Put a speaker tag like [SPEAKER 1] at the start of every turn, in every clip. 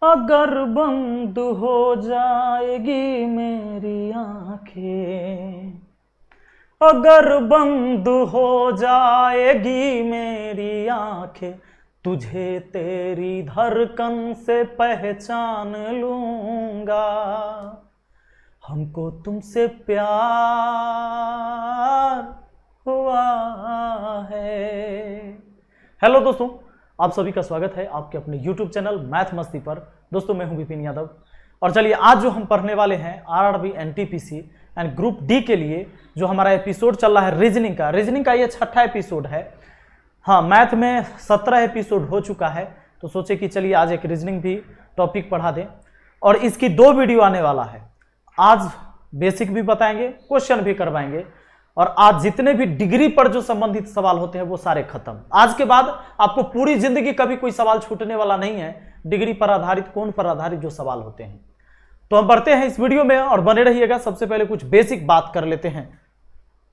[SPEAKER 1] अगर बंद हो जाएगी मेरी आंखें, अगर बंद हो जाएगी मेरी आंखें, तुझे तेरी धड़कन से पहचान लूंगा, हमको तुमसे प्यार हुआ है। हेलो दोस्तों, आप सभी का स्वागत है आपके अपने YouTube चैनल मैथ मस्ती पर। दोस्तों मैं हूं विपिन यादव और चलिए आज जो हम पढ़ने वाले हैं RRB NTPC and group D के लिए जो हमारा एपिसोड चल रहा है रीजनिंग का ये छठा एपिसोड है। हाँ, मैथ में 17 एपिसोड हो चुका है, तो सोचे कि चलिए आज एक रीजनिंग भी टॉपिक पढ़ा दें और इसकी 2 वीडियो आने वाला है। आज बेसिक भी बताएंगे, क्वेश्चन भी करवाएंगे और आज जितने भी डिग्री पर जो संबंधित सवाल होते हैं वो सारे खत्म। आज के बाद आपको पूरी जिंदगी कभी कोई सवाल छूटने वाला नहीं है, डिग्री पर आधारित, कोण पर आधारित जो सवाल होते हैं। तो हम बढ़ते हैं इस वीडियो में और बने रहिएगा। सबसे पहले कुछ बेसिक बात कर लेते हैं।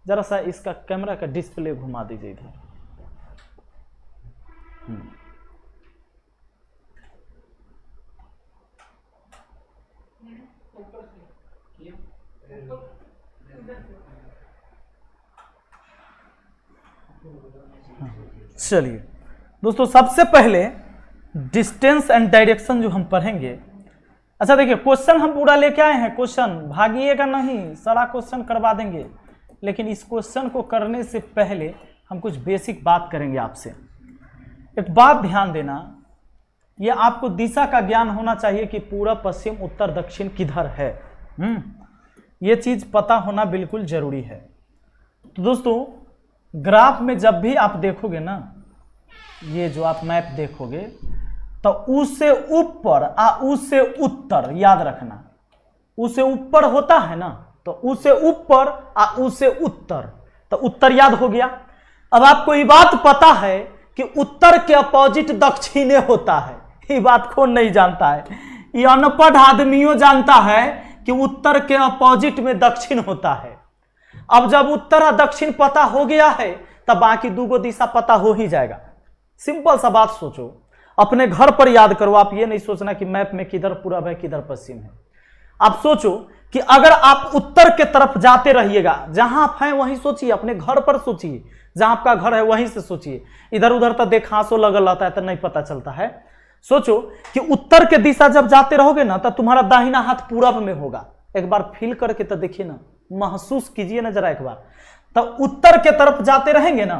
[SPEAKER 1] जरा सा इसका कैमरा का डिस्प्ले घुमा दीजिए इधर। चलिए दोस्तों, सबसे पहले डिस्टेंस एंड डायरेक्शन जो हम पढ़ेंगे। अच्छा देखिए, क्वेश्चन हम पूरा लेके आए हैं, क्वेश्चन भागिएगा नहीं, सारा क्वेश्चन करवा देंगे। लेकिन इस क्वेश्चन को करने से पहले हम कुछ बेसिक बात करेंगे आपसे। एक बात ध्यान देना, ये आपको दिशा का ज्ञान होना चाहिए कि पूरब, पश्चिम, उत्तर, दक्षिण किधर है। ये चीज पता होना बिल्कुल जरूरी है। तो दोस्तों, ग्राफ में जब भी आप देखोगे ना, ये जो आप मैप देखोगे, तो उससे ऊपर उससे उत्तर याद रखना। उससे ऊपर होता है ना, तो उससे ऊपर उससे उत्तर, तो उत्तर याद हो गया। अब आपको ये बात पता है कि उत्तर के अपोजिट दक्षिणे होता है। ये बात कौन नहीं जानता है? ये अनपढ़ आदमियों जानता है कि उत्तर के अपोजिट में दक्षिण होता है। अब जब उत्तर और दक्षिण पता हो गया है, तब बाकी 2 दिशा पता हो ही जाएगा। सिंपल सा बात सोचो, अपने घर पर याद करो। आप ये नहीं सोचना कि मैप में किधर पूरब है किधर पश्चिम है। आप सोचो कि अगर आप उत्तर के तरफ जाते रहिएगा, जहां आप हैं वहीं सोचिए, अपने घर पर सोचिए, जहां आपका घर है वहीं से सोचिए। इधर उधर तो देखांसो लगल रहता है तो नहीं पता चलता है। सोचो कि उत्तर के दिशा जब जाते रहोगे ना, तो तुम्हारा दाहिना हाथ पूरब में होगा। एक बार फील करके तो देखिए ना, महसूस कीजिए ना जरा एक बार। तो उत्तर के तरफ जाते रहेंगे ना,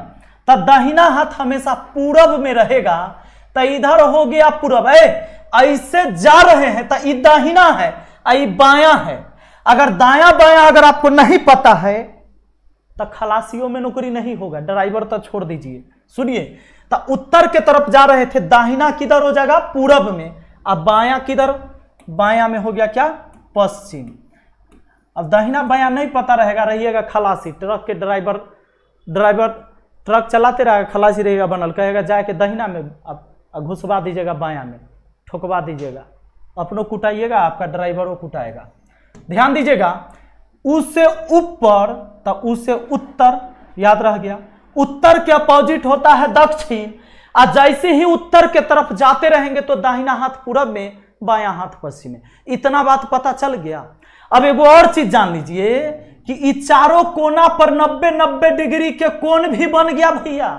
[SPEAKER 1] तो दाहिना हाथ हमेशा पूरब में रहेगा। तो इधर हो गया पूरब, ऐसे जा रहे हैं तो ये दाहिना है, ये बायां है। अगर दायां बायां अगर आपको नहीं पता है तो खलासियों में नौकरी नहीं होगा। ड्राइवर तो छोड़ दीजिए। सुनिए, तो उत्तर के तरफ जा रहे थे, दाहिना किधर हो जाएगा? पूरब में। अब बायां किधर? बायां में हो गया क्या? पश्चिम। अब दाहिना बायां नहीं पता रहेगा, रहिएगा खलासी। ट्रक के ड्राइवर ट्रक चलाते रहेगा, खलासी रहेगा बनल, कहेगा जाके दाहिना में अब घुसवा दीजिएगा, बायां में ठोकवा दीजिएगा। अपनों कुटाइएगा, आपका ड्राइवरों कुटाएगा। ध्यान दीजिएगा, उससे ऊपर तो उससे उत्तर याद रह गया। उत्तर के अपोजिट होता है दक्षिण। और जैसे ही उत्तर के तरफ जाते रहेंगे तो दाहिना हाथ पूरब में, बायां हाथ पश्चिम में। इतना बात पता चल गया। अब एगो और चीज जान लीजिए कि ये चारों कोना पर 90-90 डिग्री के कोण भी बन गया भैया।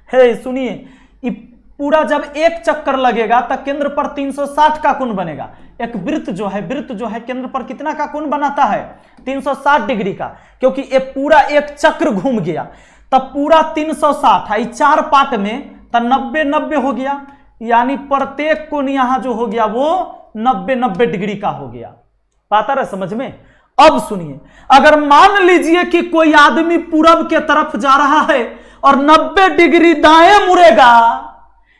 [SPEAKER 1] हे सुनिए, ये पूरा जब एक चक्कर लगेगा तो केंद्र पर 360 का कोण बनेगा। एक वृत्त जो है केंद्र पर कितना का कोण बनाता है? 360 डिग्री का, क्योंकि ये पूरा एक चक्र घूम गया। तब पूरा 360 है, 4 पार्ट में, तो 90-90 हो गया। यानी प्रत्येक कोण यहां जो हो गया वो 90-90 डिग्री का हो गया। पाता रहे समझ में? अब सुनिए, अगर मान लीजिए कि कोई आदमी पूरब के तरफ जा रहा है और 90 डिग्री दाएं मुड़ेगा,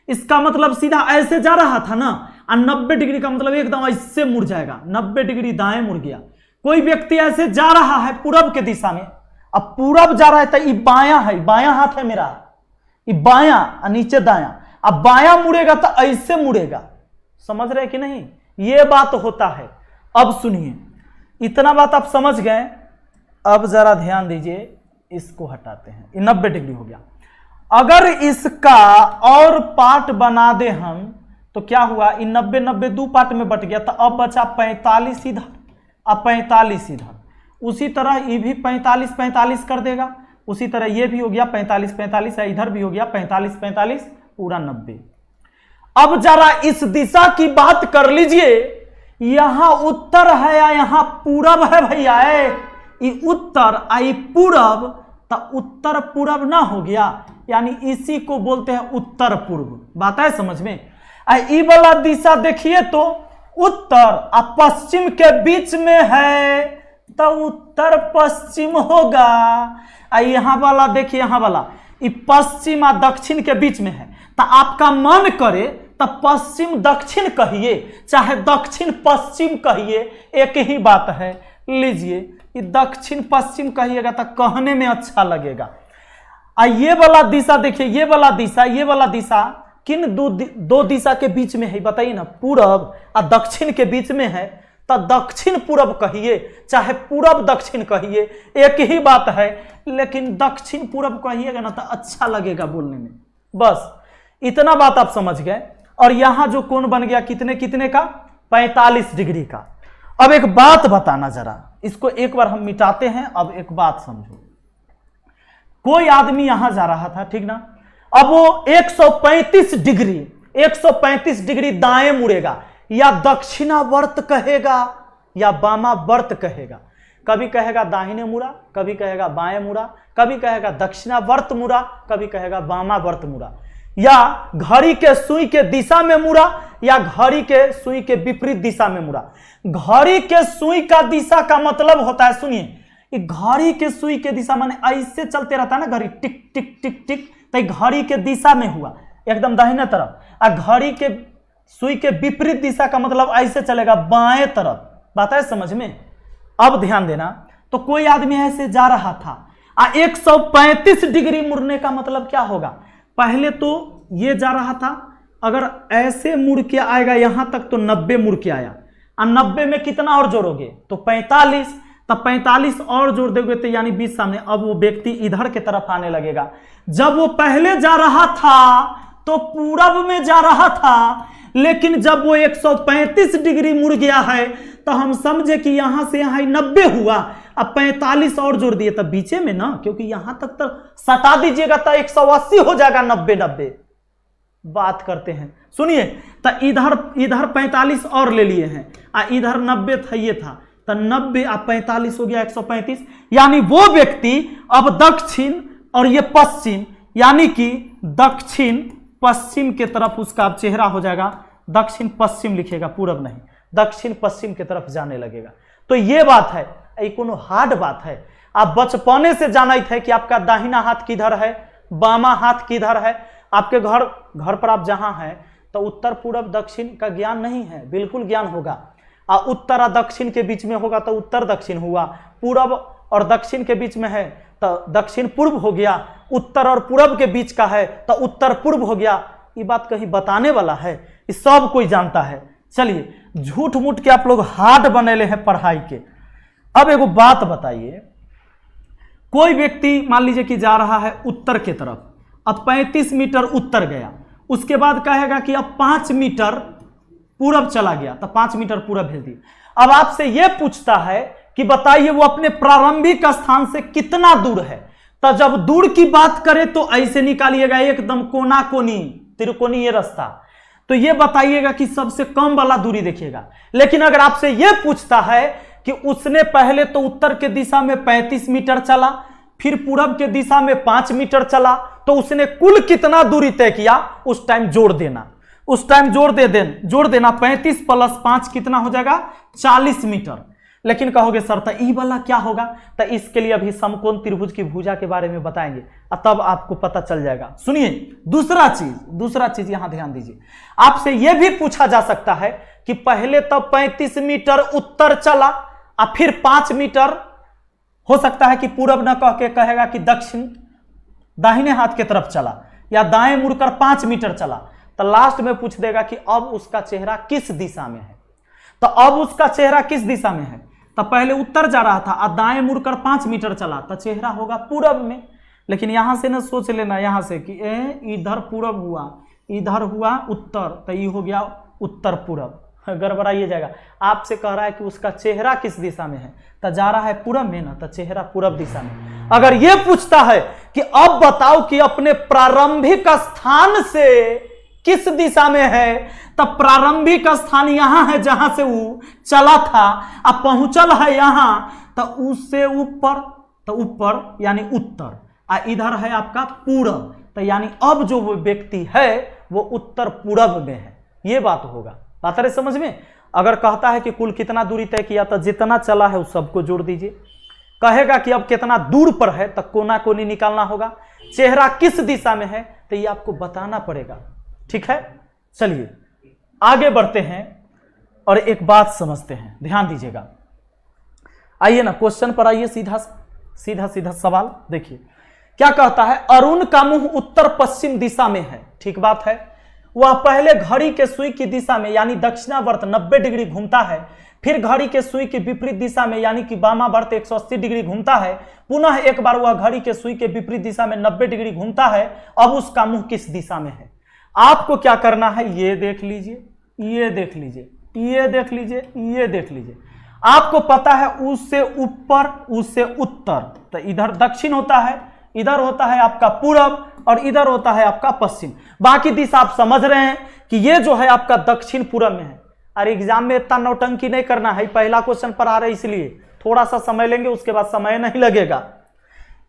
[SPEAKER 1] इसका मतलब सीधा ऐसे जा रहा था ना, और 90 डिग्री का मतलब एकदम ऐसे मुड़ जाएगा। 90 डिग्री दाएं मुड़ गया। कोई व्यक्ति ऐसे जा रहा है पूरब के दिशा में, अब पूरब जा रहा है तो ये बायां है, बायां हाथ है मेरा, ये बायां, नीचे दायां। अब बायां मुड़ेगा तो ऐसे मुड़ेगा। समझ रहे कि नहीं? ये बात होता है। अब सुनिए, इतना बात आप समझ गए। अब जरा ध्यान दीजिए, इसको हटाते हैं। ये 90 डिग्री हो गया। अगर इसका और पार्ट बना दे हम, तो क्या हुआ, इन 90 90 दो पार्ट में बट गया, तो अब बचा 45 इधर, अब 45 इधर। उसी तरह ये भी 45 45 कर देगा, उसी तरह ये भी हो गया 45 45, इधर भी हो गया 45 45, पूरा 90। अब जरा इस दिशा की बात कर लीजिए, यहां उत्तर है या यहां पूरब है भैया, ये उत्तर आई पूरब, तो उत्तर पूरब ना हो गया, यानी इसी को बोलते हैं उत्तर पूर्व। बात है समझ में। ई वाला दिशा देखिए तो उत्तर और पश्चिम के बीच में है, तो उत्तर पश्चिम होगा। यहां वाला देखिए, यहां वाला ये पश्चिम और दक्षिण के बीच में है, तो आपका मन करे तो पश्चिम दक्षिण कहिए, चाहे दक्षिण पश्चिम कहिए, एक ही बात है। लीजिए ये दक्षिण पश्चिम कहिएगा तो कहने में अच्छा लगेगा। ये वाला दिशा देखिए, ये वाला दिशा, ये वाला दिशा किन दो दिशा के बीच में है बताइए ना, पूरब और दक्षिण के बीच में है, तो दक्षिण पूरब कहिए चाहे पूरब दक्षिण कहिए, एक ही बात है। लेकिन दक्षिण पूरब कहिएगा ना तो अच्छा लगेगा बोलने में। बस इतना बात आप समझ गए। और यहां जो कोण बन गया कितने कितने का, 45 डिग्री का। अब एक बात बताना जरा, इसको एक बार हम मिटाते हैं। अब एक बात समझो, कोई आदमी यहां जा रहा था, ठीक ना, अब वो 135 डिग्री दाएं मुड़ेगा, या दक्षिणावर्त कहेगा या वामावर्त कहेगा। कभी कहेगा दाहिने मुड़ा, कभी कहेगा बाएं मुड़ा, कभी कहेगा दक्षिणावर्त मुड़ा, कभी कहेगा वामावर्त मुड़ा, या घड़ी के सुई के दिशा में मुड़ा, या घड़ी के सुई के विपरीत दिशा में मुड़ा। घड़ी के सुई का दिशा का मतलब होता है, सुनिए, घड़ी के सुई के दिशा माने ऐसे चलते रहता है ना घड़ी, टिक टिक टिक टिक, तो घड़ी के दिशा में हुआ एकदम दाहिने तरफ। और घड़ी के सुई के विपरीत दिशा का मतलब ऐसे चलेगा बाएं तरफ। बात है समझ में। अब ध्यान देना, तो कोई आदमी ऐसे जा रहा था, 135 डिग्री मुड़ने का मतलब क्या होगा, पहले तो ये जा रहा था, अगर ऐसे मुड़ के आएगा यहां तक तो 90 मुड़ के आया, और 90 में कितना और जोड़ोगे तो 45, तब 45 और जोड़ दोगे तो यानी 20 सामने। अब वो व्यक्ति इधर के तरफ आने लगेगा। जब वो पहले जा रहा था तो पूरब में जा रहा था, लेकिन जब वो 135 डिग्री मुड़ गया है तो हम समझे कि यहां से यहां 90 हुआ, अब 45 और जोड़ दिए तब बीचे में ना, क्योंकि यहां तक तो सटा दीजिएगा तो 180 हो जाएगा, 90 90। बात करते हैं, सुनिए, तो इधर 45 और ले लिए हैं, इधर 90 था, ये था, तो 90 और 45 हो गया 135। यानी वो व्यक्ति अब दक्षिण और ये पश्चिम, यानी कि दक्षिण पश्चिम के तरफ उसका अब चेहरा हो जाएगा, दक्षिण पश्चिम लिखेगा, पूरब नहीं, दक्षिण पश्चिम की तरफ जाने लगेगा। तो ये बात है, ये कोनो हार्ड बात है। आप बचपने से जाना थे कि आपका दाहिना हाथ किधर है, बामा हाथ किधर है। आपके घर पर आप जहां हैं तो उत्तर पूरब दक्षिण का ज्ञान नहीं है, बिल्कुल ज्ञान होगा। उत्तर और दक्षिण के बीच में होगा तो उत्तर दक्षिण हुआ, पूरब और दक्षिण के बीच में है तो दक्षिण पूर्व हो गया, उत्तर और पूरब के बीच का है तो उत्तर पूर्व हो गया। ये बात कहीं बताने वाला है, ये सब कोई जानता है। चलिए, झूठ मूठ के आप लोग हार्ड बनेले हैं पढ़ाई के। अब एगो बात बताइए, कोई व्यक्ति मान लीजिए कि जा रहा है उत्तर के तरफ, अब 35 मीटर उत्तर गया, उसके बाद कहेगा कि अब 5 मीटर पूरब चला गया, तो 5 मीटर पूरब भेज दिया। अब आपसे यह पूछता है कि बताइए वो अपने प्रारंभिक स्थान से कितना दूर है। तो जब दूर की बात करें तो ऐसे निकालिएगा, एकदम कोना कोनी त्रिकोणीय रास्ता, तो ये बताइएगा कि सबसे कम वाला दूरी देखिएगा। लेकिन अगर आपसे यह पूछता है कि उसने पहले तो उत्तर के दिशा में 35 मीटर चला, फिर पूरब के दिशा में 5 मीटर चला, तो उसने कुल कितना दूरी तय किया, उस टाइम जोड़ देना, उस टाइम जोड़ देना 35 + 5 कितना हो जाएगा, 40 मीटर। लेकिन कहोगे सर तो ई वाला क्या होगा, तो इसके लिए अभी समकोण त्रिभुज की भुजा के बारे में बताएंगे, तब आपको पता चल जाएगा। सुनिए, दूसरा चीज यहां ध्यान दीजिए, आपसे यह भी पूछा जा सकता है कि पहले तो 35 मीटर उत्तर चला और फिर 5 मीटर, हो सकता है कि पूरब न कह के कहेगा कि दक्षिण दाहिने हाथ की तरफ चला, या दाएं मुड़कर 5 मीटर चला, तो लास्ट में पूछ देगा कि अब उसका चेहरा किस दिशा में है। तो अब उसका चेहरा किस दिशा में है, तो पहले उत्तर जा रहा था और दाएं मुड़कर 5 मीटर चला, तो चेहरा होगा पूरब में। लेकिन यहां से ना सोच लेना, यहां से कि इधर पूरब हुआ, इधर हुआ उत्तर, तो ये हो गया उत्तर पूरब, गड़बड़ाइए जाएगा। आपसे कह रहा है कि उसका चेहरा किस दिशा में है, तो जा रहा है पूरब में ना, तो चेहरा पूरब दिशा में। अगर ये पूछता है कि अब बताओ कि अपने प्रारंभिक स्थान से किस दिशा में है, तब प्रारंभिक स्थान यहां है जहां से वो चला था, अब पहुंचल है यहां, तो उससे ऊपर, तो ऊपर यानी उत्तर, इधर है आपका पूरब, तो यानी अब जो वो व्यक्ति है वो उत्तर पूरब में है। ये बात होगा, बात है समझ में। अगर कहता है कि कुल कितना दूरी तय किया, तो जितना चला है उस सबको जोड़ दीजिए। कहेगा कि अब कितना दूर पर है, तो कोना कोनी निकालना होगा। चेहरा किस दिशा में है, तो ये आपको बताना पड़ेगा, ठीक है। चलिए आगे बढ़ते हैं और एक बात समझते हैं, ध्यान दीजिएगा। आइए ना क्वेश्चन पर आइए, सीधा सीधा सवाल देखिए क्या कहता है। अरुण का मुंह उत्तर पश्चिम दिशा में है, ठीक बात है। वह पहले घड़ी के सुई की दिशा में यानी दक्षिणावर्त 90 डिग्री घूमता है, फिर घड़ी के सुई के विपरीत दिशा में यानी कि वामावर्त 180 डिग्री घूमता है, पुनः एक बार वह घड़ी के सुई के विपरीत दिशा में 90 डिग्री घूमता है। अब उसका मुंह किस दिशा में है? आपको क्या करना है, ये देख लीजिए, ये देख लीजिए, ये देख लीजिए, ये देख लीजिए। आपको पता है उससे ऊपर, उससे उत्तर, तो इधर दक्षिण होता है, इधर होता है आपका पूरब, और इधर होता है आपका पश्चिम। बाकी दिशा आप समझ रहे हैं कि ये जो है आपका दक्षिण पूरब में है। अरे एग्जाम में इतना नौटंकी नहीं करना है, पहला क्वेश्चन पर आ रहा है इसलिए थोड़ा सा समय लेंगे, उसके बाद समय नहीं लगेगा।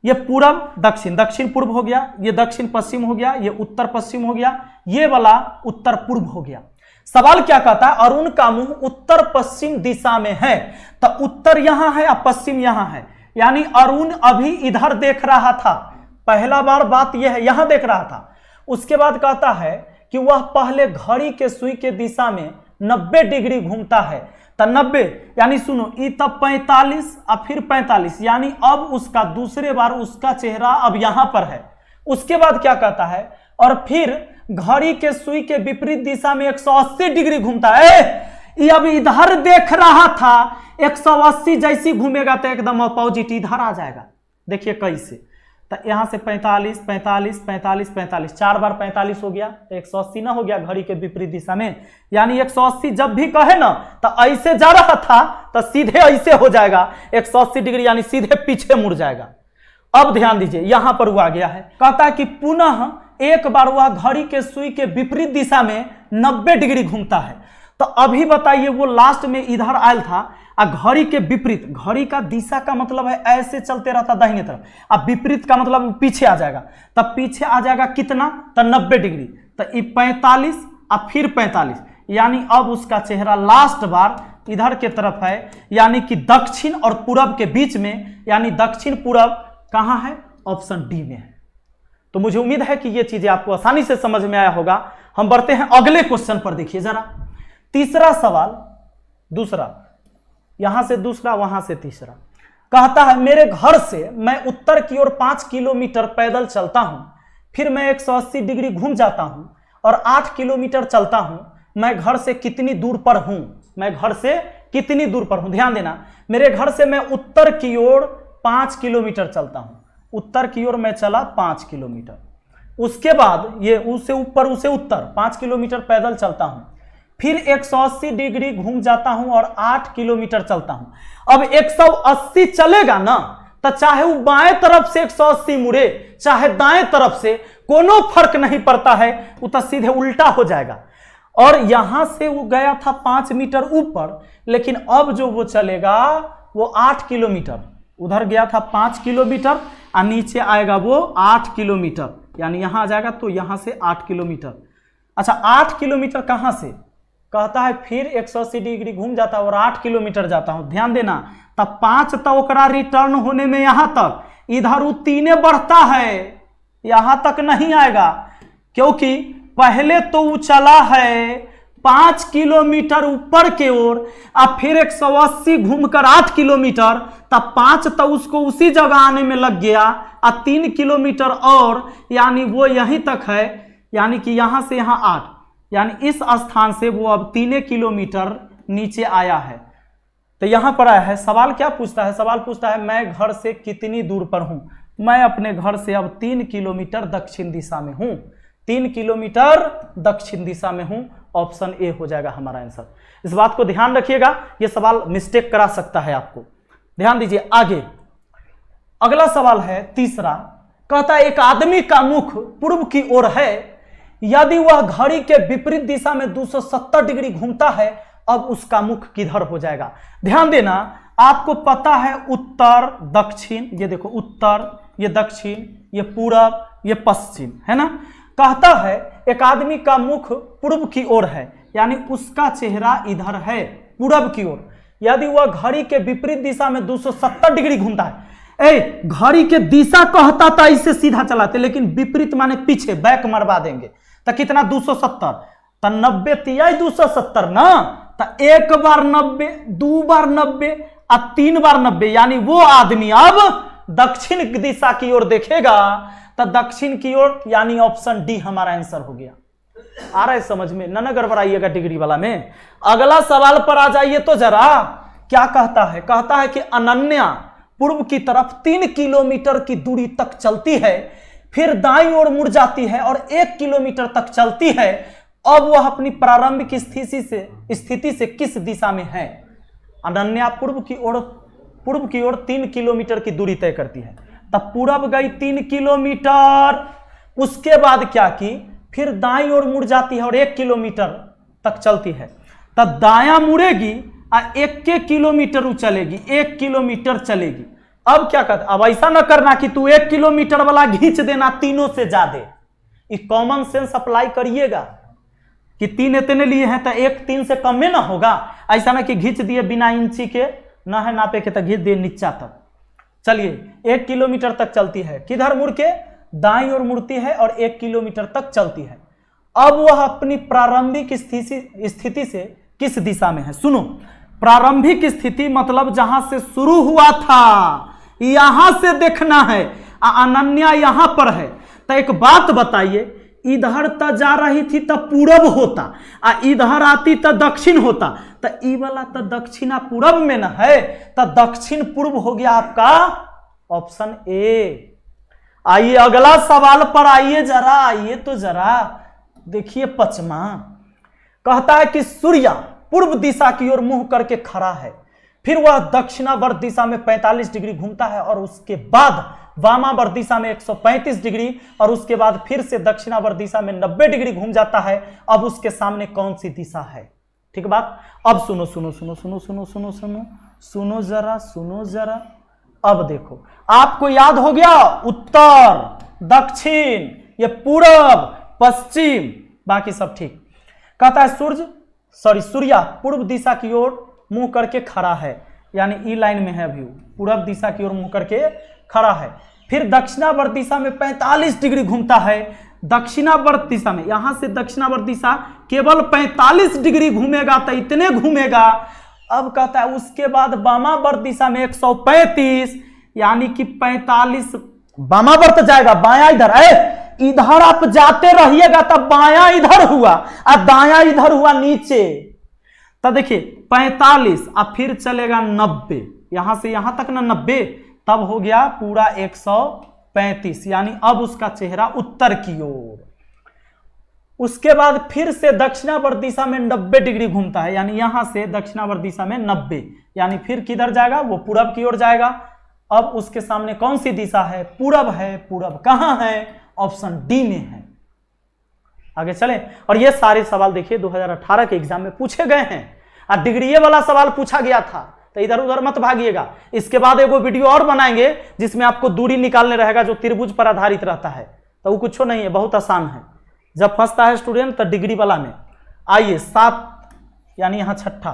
[SPEAKER 1] ये पूरब दक्षिण, दक्षिण पूर्व हो गया, ये दक्षिण पश्चिम हो गया, ये उत्तर पश्चिम हो गया, ये वाला उत्तर पूर्व हो गया। सवाल क्या कहता है, अरुण का मुंह उत्तर पश्चिम दिशा में है, तो उत्तर यहां है और पश्चिम यहां है, यानी अरुण अभी इधर देख रहा था। पहला बार बात यह है, यहां देख रहा था। उसके बाद कहता है कि वह पहले घड़ी के सुई के दिशा में 90 डिग्री घूमता है, तो 90 यानी सुनो, ई तब 45 और फिर 45, यानी अब उसका दूसरे बार उसका चेहरा अब यहां पर है। उसके बाद क्या कहता है, और फिर घड़ी के सुई के विपरीत दिशा में 180 डिग्री घूमता है। ये अब इधर देख रहा था, 180 जैसी घूमेगा तो एकदम अपोजिट इधर आ जाएगा। देखिए कैसे, तो यहां से 45 45 45 45, 4 बार 45 हो गया, तो 180 ना हो गया घड़ी के विपरीत दिशा में, यानी 180 जब भी कहे ना तो ऐसे जा रहा था तो सीधे ऐसे हो जाएगा 180 डिग्री, यानी सीधे पीछे मुड़ जाएगा। अब ध्यान दीजिए, यहां पर वो आ गया है, कहता है कि पुनः एक बार वह घड़ी के सुई के विपरीत दिशा में 90 डिग्री घूमता है। तो अभी बताइए, वो लास्ट में इधर आयल था, घड़ी के विपरीत, घड़ी का दिशा का मतलब है ऐसे चलते रहता दाहिने तरफ, अब विपरीत का मतलब पीछे आ जाएगा, तब पीछे आ जाएगा कितना, तो 90 डिग्री, तो 45 और फिर 45, यानी अब उसका चेहरा लास्ट बार इधर के तरफ है, यानी कि दक्षिण और पूरब के बीच में, यानी दक्षिण पूरब कहां है, ऑप्शन डी में है। तो मुझे उम्मीद है कि ये चीजें आपको आसानी से समझ में आया होगा। हम बढ़ते हैं अगले क्वेश्चन पर, देखिए जरा तीसरा सवाल, दूसरा, यहां से दूसरा, वहां से तीसरा। कहता है मेरे घर से मैं उत्तर की ओर 5 किलोमीटर पैदल चलता हूं, फिर मैं 180 डिग्री घूम जाता हूं और 8 किलोमीटर चलता हूं। मैं घर से कितनी दूर पर हूं, मैं घर से कितनी दूर पर हूं? ध्यान देना, मेरे घर से मैं उत्तर की ओर 5 किलोमीटर चलता हूं, उत्तर की ओर मैं चला 5 किलोमीटर, उसके बाद ये उससे ऊपर, उसे उत्तर 5 किलोमीटर पैदल चलता हूं, फिर 180 डिग्री घूम जाता हूं और 8 किलोमीटर चलता हूं। अब 180 चलेगा ना, तो चाहे वो बाएं तरफ से 180 मुड़े, चाहे दाएं तरफ से, कोनो फर्क नहीं पड़ता है, वो तो सीधे उल्टा हो जाएगा। और यहां से वो गया था 5 मीटर ऊपर, लेकिन अब जो वो चलेगा वो 8 किलोमीटर, उधर गया था 5 किलोमीटर और नीचे आएगा वो 8 किलोमीटर, यानी यहां आ जाएगा तो यहां से 8 किलोमीटर। अच्छा 8 किलोमीटर कहां से? कहता है फिर 180 डिग्री घूम जाता और 8 किलोमीटर जाता हूं। ध्यान देना, तब 5 तो ओकरा रिटर्न होने में यहां तक, इधर वो 3 बढ़ता है, यहां तक नहीं आएगा, क्योंकि पहले तो वो चला है 5 किलोमीटर ऊपर के ओर, अब फिर 180 घूमकर 8 किलोमीटर, तब 5 तो उसको उसी जगह आने में लग गया, और 3 किलोमीटर और, यानी वो यहीं तक है, यानी कि यहां से यहां 8, यानी इस स्थान से वो अब 3 किलोमीटर नीचे आया है। तो यहां पर आया है, सवाल क्या पूछता है? सवाल पूछता है मैं घर से कितनी दूर पर हूं? मैं अपने घर से अब 3 किलोमीटर दक्षिण दिशा में हूं। 3 किलोमीटर दक्षिण दिशा में हूं। ऑप्शन ए हो जाएगा हमारा आंसर। इस बात को ध्यान रखिएगा, यह सवाल मिस्टेक करा सकता है आपको। ध्यान दीजिए आगे। अगला सवाल है तीसरा, कहता है एक आदमी का मुख पूर्व की ओर है, यदि वह घड़ी के विपरीत दिशा में 270 डिग्री घूमता है, अब उसका मुख किधर हो जाएगा। ध्यान देना, आपको पता है उत्तर दक्षिण, ये देखो उत्तर, ये दक्षिण, ये पूरब, ये पश्चिम, है ना। कहता है एक आदमी का मुख पूर्व की ओर है, यानी उसका चेहरा इधर है पूरब की ओर, यदि वह घड़ी के विपरीत दिशा में 270 डिग्री घूमता है। घड़ी के दिशा कहता था इसे सीधा चलाते, लेकिन विपरीत माने पीछे, बैक मरवा देंगे तो कितना 270, तो 90 तिया 270 ना, तो एक बार 90, दो बार 90 और 3 बार 90, यानी वो आदमी अब दक्षिण दिशा की ओर देखेगा, तो दक्षिण की ओर, यानी ऑप्शन डी हमारा आंसर हो गया। आ रहा है समझ में, न गड़बड़ाइएगा डिग्री वाला में। अगला सवाल पर आ जाइए तो जरा, क्या कहता है। कहता है कि अनन्या पूर्व की तरफ 3 किलोमीटर की दूरी तक चलती है, फिर दाईं ओर मुड़ जाती है और 1 किलोमीटर तक चलती है। अब वह अपनी प्रारंभिक स्थिति से किस दिशा में है। अनन्या पूर्व की ओर 3 किलोमीटर की दूरी तय करती है, तब पूरब गई 3 किलोमीटर, उसके बाद क्या की, फिर दाईं ओर मुड़ जाती है और 1 किलोमीटर तक चलती है, तब दायां मुड़ेगी और 1 किलोमीटर चलेगी, 1 किलोमीटर चलेगी। अब क्या कहता, अब ऐसा ना करना कि तू 1 किलोमीटर वाला खींच देना तीनों से ज्यादा, ये कॉमन सेंस अप्लाई करिएगा कि 3 इतने लिए हैं तो 1 3 से कम में ना होगा। ऐसा ना कि खींच दिए बिना इंची के, ना है नापे के, तो खींच दिए नीचा तक। चलिए 1 किलोमीटर तक चलती है, किधर मुड़ के, दाईं ओर मुड़ती है और 1 किलोमीटर तक चलती है। अब वह अपनी प्रारंभिक स्थिति से किस दिशा में है। सुनो, प्रारंभिक स्थिति मतलब जहां से शुरू हुआ था, यहां से देखना है। अनन्या यहां पर है, तो एक बात बताइए, इधर त जा रही थी तो पूरब होता, इधर आती तो दक्षिण होता, तो ई वाला तो दक्षिणा पूरब में न है, तो दक्षिण पूर्व हो गया आपका ऑप्शन ए। आइए अगला सवाल पर आइए जरा, आइए तो जरा देखिए 5वां। कहता है कि सूर्य पूर्व दिशा की ओर मुंह करके खड़ा है, फिर वह दक्षिणावर्त दिशा में 45 डिग्री घूमता है और उसके बाद वामावर्त दिशा में 135 डिग्री और उसके बाद फिर से दक्षिणावर्त दिशा में 90 डिग्री घूम जाता है। अब उसके सामने कौन सी दिशा है। ठीक बात। अब सुनो सुनो सुनो सुनो सुनो सुनो सुनो सुनो जरा, सुनो जरा। अब देखो, आपको याद हो गया उत्तर, दक्षिण, ये पूरब, पश्चिम, बाकी सब ठीक। कहता है सूर्य पूर्व दिशा की ओर मुंह करके खड़ा है, यानी ई लाइन में है व्यू, पूरब दिशा की ओर मुंह करके खड़ा है, फिर दक्षिणावर्त दिशा में 45 डिग्री घूमता है। दक्षिणावर्त दिशा में, यहां से दक्षिणावर्त दिशा केवल 45 डिग्री घूमेगा, तो इतने घूमेगा। अब कहता है उसके बाद वामावर्त दिशा में 135, यानी कि 45 वामावर्त जाएगा, बायां इधर है, इधर आप जाते रहिएगा तब बायां इधर हुआ और दायां इधर हुआ नीचे। तो देखिए 45 अब फिर चलेगा 90, यहां से यहां तक ना 90, तब हो गया पूरा 135, यानी अब उसका चेहरा उत्तर की ओर। उसके बाद फिर से दक्षिणावर्त दिशा में 90 डिग्री घूमता है, यानी यहां से दक्षिणावर्त दिशा में 90, यानी फिर किधर जाएगा, वो पूरब की ओर जाएगा। अब उसके सामने कौन सी दिशा है, पूरब है। पूरब कहां है, ऑप्शन डी में है। आगे चलें। और ये सारे सवाल देखिए 2018 के एग्जाम में पूछे गए हैं, और डिग्री वाला सवाल पूछा गया था, तो इधर उधर मत भागिएगा। इसके बाद एगो वीडियो और बनाएंगे जिसमें आपको दूरी निकालने रहेगा, जो त्रिभुज पर आधारित रहता है, तो वो कुछ नहीं है, बहुत आसान है। जब फंसता है स्टूडेंट तो डिग्री वाला में। आइए 7, यानी यहां 6ठा।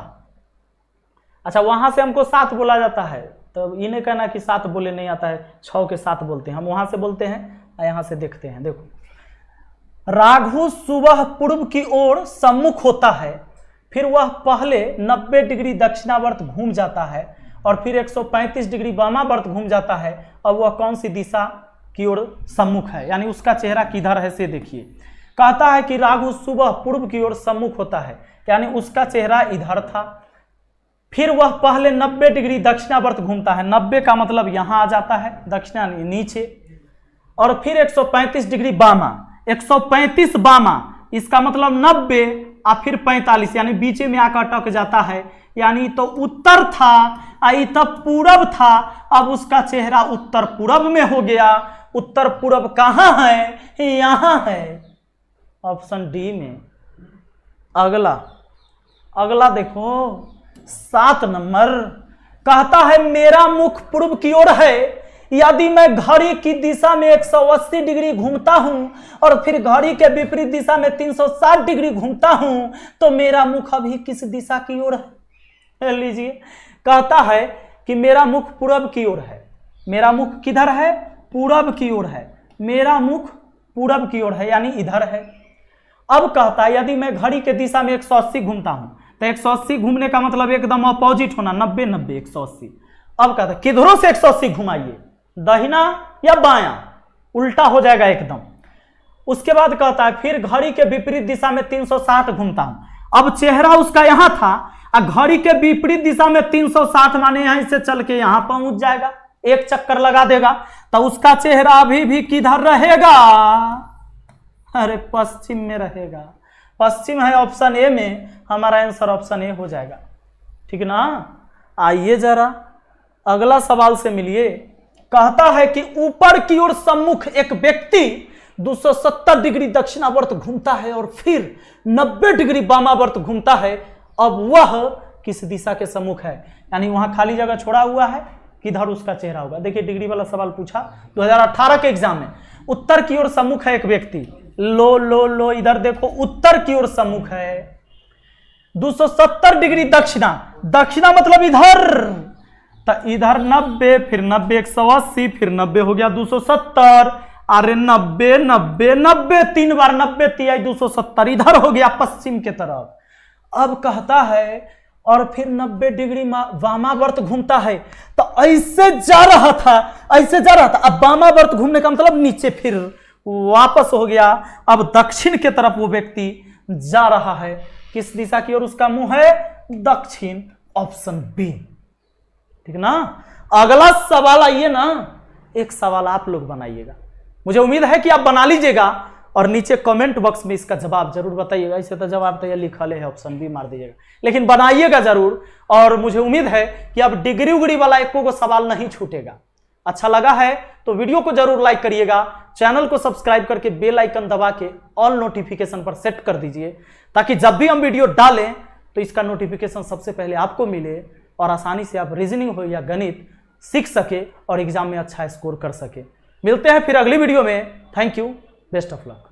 [SPEAKER 1] अच्छा, वहां से हमको 7 बोला जाता है, तो ये नहीं कहना कि 7 बोले नहीं आता है, 6 के 7 बोलते हैं हम, वहां से बोलते हैं। यहां से देखते हैं, देखो, राघु सुबह पूर्व की ओर सम्मुख होता है, फिर वह पहले 90 डिग्री दक्षिणावर्त घूम जाता है और फिर 135 डिग्री वामावर्त घूम जाता है। अब वह कौन सी दिशा की ओर सम्मुख है, यानी उसका चेहरा किधर है से देखिए। कहता है कि राघु सुबह पूर्व की ओर सम्मुख होता है, यानी उसका चेहरा इधर था, फिर वह पहले 90 डिग्री दक्षिणावर्त घूमता है, 90 का मतलब यहां आ जाता है, दक्षिणा नीचे, और फिर 135 डिग्री वामा, 135 बामा, इसका मतलब 90 और फिर 45, यानी बीच में आकर अटक जाता है, यानी तो उत्तर था, आई तब पूरब था, अब उसका चेहरा उत्तर पूरब में हो गया। उत्तर पूरब कहाँ है? यहां है, ऑप्शन डी में। अगला देखो 7 नंबर, कहता है मेरा मुख पूर्व की ओर है, यदि मैं घड़ी की दिशा में 180 डिग्री घूमता हूं और फिर घड़ी के विपरीत दिशा में 360 डिग्री घूमता हूं तो मेरा मुख अभी किस दिशा की ओर है? लीजिए, कहता है कि मेरा मुख पूरब की ओर है। मेरा मुख किधर है? पूरब की ओर है। मेरा मुख पूरब की ओर है, यानी इधर है। अब कहता है यदि मैं घड़ी के दिशा में 180 घूमता हूं तो 180 घूमने का मतलब एकदम अपोजिट होना, 90 90 180। अब कहता है किधरों से 180 घुमाइए, दाहिना या बायां, उल्टा हो जाएगा एकदम। उसके बाद कहता है फिर घड़ी के विपरीत दिशा में 360 घूमता हूं। अब चेहरा उसका यहां था और घड़ी के विपरीत दिशा में 360 माने यहां से चल के यहां पहुंच जाएगा, एक चक्कर लगा देगा, तो उसका चेहरा अभी भी किधर रहेगा? अरे पश्चिम में रहेगा। पश्चिम है ऑप्शन ए में, हमारा आंसर ऑप्शन ए हो जाएगा। ठीक ना? आइए जरा अगला सवाल से मिलिए। कहता है कि ऊपर की ओर सम्मुख एक व्यक्ति 270 डिग्री दक्षिणावर्त घूमता है और फिर 90 डिग्री वामावर्त घूमता है। अब वह किस दिशा के सम्मुख है? यानी वहां खाली जगह छोड़ा हुआ है, किधर उसका चेहरा होगा? देखिए डिग्री वाला सवाल पूछा 2018 के एग्जाम में। उत्तर की ओर सम्मुख है एक व्यक्ति, लो इधर देखो, उत्तर की ओर सम्मुख है, 270 डिग्री दक्षिणा मतलब इधर, तो इधर 90, फिर 90 180, फिर 90 हो गया 270। अरे 90 90 90 3 बार 90 तिहाई 270, इधर हो गया पश्चिम के तरफ। अब कहता है और फिर 90 डिग्री वामावर्त घूमता है, तो ऐसे जा रहा था, अब वामावर्त घूमने का मतलब नीचे, फिर वापस हो गया। अब दक्षिण के तरफ वो व्यक्ति जा रहा है। किस दिशा की ओर उसका मुंह है? दक्षिण, ऑप्शन बी। ठीक ना? अगला सवाल आइए ना, एक सवाल आप लोग बनाइएगा, मुझे उम्मीद है कि आप बना लीजिएगा और नीचे कमेंट बॉक्स में इसका जवाब जरूर बताइएगा। इसे तो जवाब तो यह लिखा है, ऑप्शन बी मार दीजिएगा, लेकिन बनाइएगा जरूर। और मुझे उम्मीद है कि अब डिग्री उगड़ी वाला एको को सवाल नहीं छूटेगा। अच्छा लगा है तो वीडियो को जरूर लाइक करिएगा, चैनल को सब्सक्राइब करके बेल आइकन दबा के ऑल नोटिफिकेशन पर सेट कर दीजिए, ताकि जब भी हम वीडियो डालें तो इसका नोटिफिकेशन सबसे पहले आपको मिले और आसानी से आप रीजनिंग हो या गणित सीख सके और एग्जाम में अच्छा स्कोर कर सके। मिलते हैं फिर अगली वीडियो में। Thank you, best of luck.